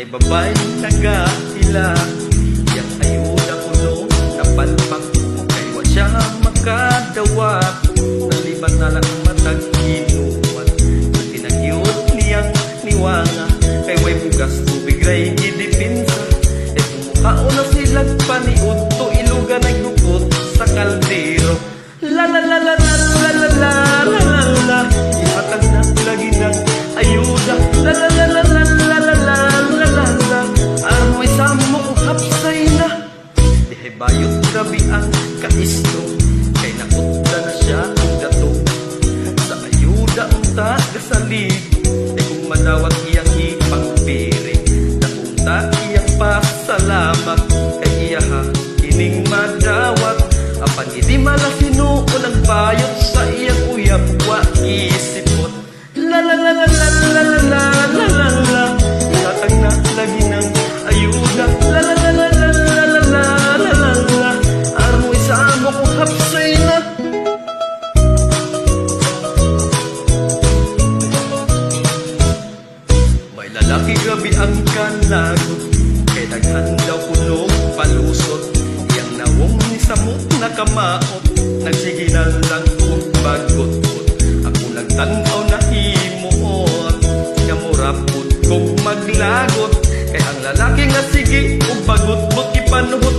babay nagahila. Yang ayuda ko no napalpak kay wa siya makadawat. Naliban na lang matag inuwan tinagyot niyang niwanga. Kay way bugas tubig ray gidipinsa. E tumukao na silag paniud to iluga nagdukot sa kaldero. La la la la la la la la la la la. Ihatag na lagi ng ayuda. La la la la la la la la la la la. Amoy samo ko hapsay na. Dihay bayot gabi ang kaisto. Kay nakutda na siya ang dato. Sa ayuda ang tagasalig. E kung madawat iyang ipagpiring. Nakunta iyang pasalamat. Kay iyaha ining madawat. Apan hindi malasino o nagbayot sa iyang uyab wa isipot. La la la la la la la la la la la. Ihatag na lagi ng ayuda. La la la la la la la la la la la. Armo isamo ko hapsay na. May lalaki gabi ang kanagot. Kay naghandaw kunong palusot. Yang nawong ni samot na kamaot. Nagsige na lang kung bagot-got. Ako nagtanaw na himuot. Kamurapot kong maglagot. Kay ang lalaki nga sige kung bagot-got ipanuhot